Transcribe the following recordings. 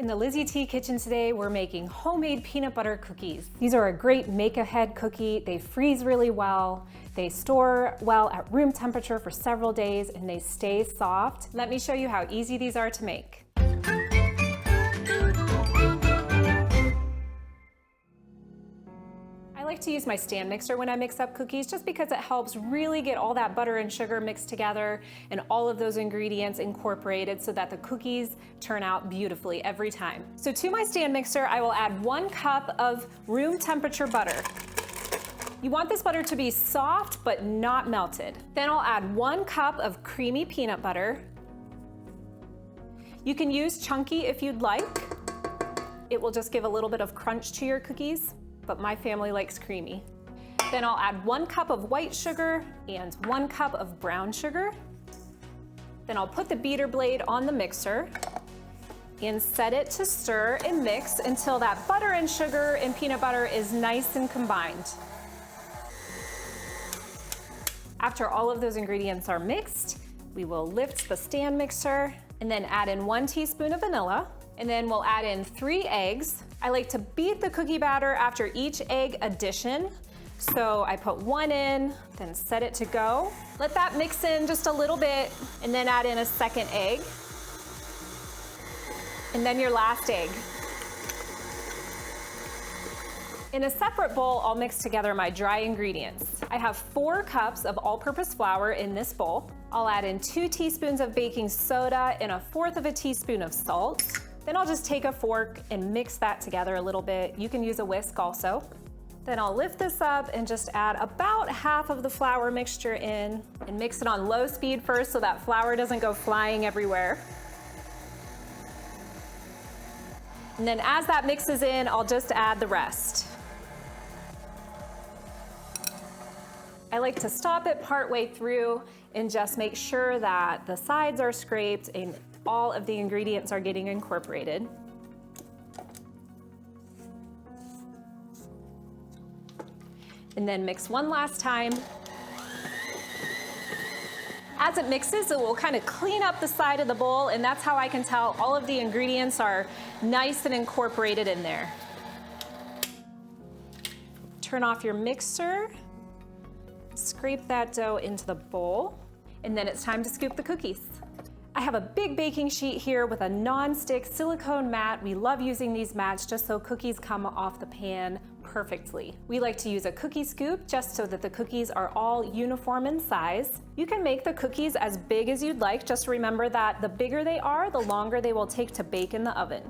the Lizzy Tea Kitchen today, we're making homemade peanut butter cookies. These are a great make-ahead cookie. They freeze really well. They store well at room temperature for several days and they stay soft. Let me show you how easy these are to make. I like to use my stand mixer when I mix up cookies just because it helps really get all that butter and sugar mixed together and all of those ingredients incorporated so that the cookies turn out beautifully every time. So to my stand mixer, I will add 1 cup of room temperature butter. You want this butter to be soft but not melted. Then I'll add 1 cup of creamy peanut butter. You can use chunky if you'd like. It will just give a little bit of crunch to your cookies, but my family likes creamy. Then I'll add 1 cup of white sugar and 1 cup of brown sugar. Then I'll put the beater blade on the mixer and set it to stir and mix until that butter and sugar and peanut butter is nice and combined. After all of those ingredients are mixed, we will lift the stand mixer and then add in 1 teaspoon of vanilla. And then we'll add in 3 eggs. I like to beat the cookie batter after each egg addition. So I put 1 in, then set it to go. Let that mix in just a little bit and then add in a 2nd egg. And then your last egg. In a separate bowl, I'll mix together my dry ingredients. I have 4 cups of all-purpose flour in this bowl. I'll add in 2 teaspoons of baking soda and 1/4 of a teaspoon of salt. Then I'll just take a fork and mix that together a little bit. You can use a whisk also. Then I'll lift this up and just add about half of the flour mixture in and mix it on low speed first so that flour doesn't go flying everywhere. And then as that mixes in, I'll just add the rest. I like to stop it partway through and just make sure that the sides are scraped and all of the ingredients are getting incorporated. And then mix one last time. As it mixes, it will kind of clean up the side of the bowl, and that's how I can tell all of the ingredients are nice and incorporated in there. Turn off your mixer, scrape that dough into the bowl, and then it's time to scoop the cookies. I have a big baking sheet here with a non-stick silicone mat. We love using these mats just so cookies come off the pan perfectly. We like to use a cookie scoop just so that the cookies are all uniform in size. You can make the cookies as big as you'd like. Just remember that the bigger they are, the longer they will take to bake in the oven.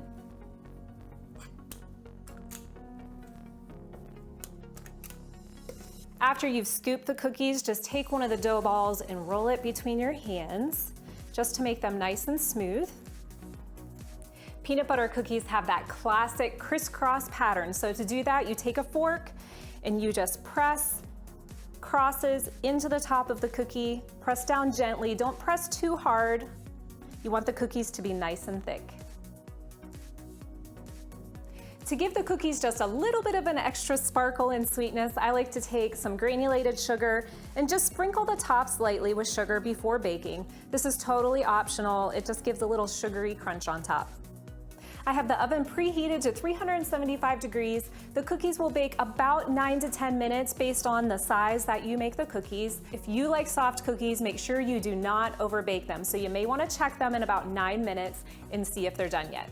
After you've scooped the cookies, just take one of the dough balls and roll it between your hands, just to make them nice and smooth. Peanut butter cookies have that classic crisscross pattern. So to do that, you take a fork and you just press crosses into the top of the cookie. Press down gently, don't press too hard. You want the cookies to be nice and thick. To give the cookies just a little bit of an extra sparkle and sweetness, I like to take some granulated sugar and just sprinkle the top slightly with sugar before baking. This is totally optional. It just gives a little sugary crunch on top. I have the oven preheated to 375 degrees. The cookies will bake about 9 to 10 minutes based on the size that you make the cookies. If you like soft cookies, make sure you do not overbake them. So you may want to check them in about 9 minutes and see if they're done yet.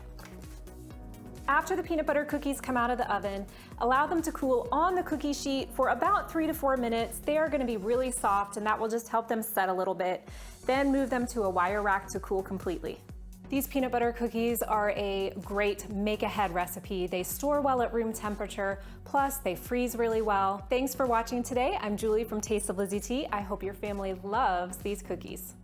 After the peanut butter cookies come out of the oven, allow them to cool on the cookie sheet for about 3 to 4 minutes. They are going to be really soft and that will just help them set a little bit. Then move them to a wire rack to cool completely. These peanut butter cookies are a great make-ahead recipe. They store well at room temperature, plus they freeze really well. Thanks for watching today. I'm Julie from Taste of Lizzy Tea. I hope your family loves these cookies.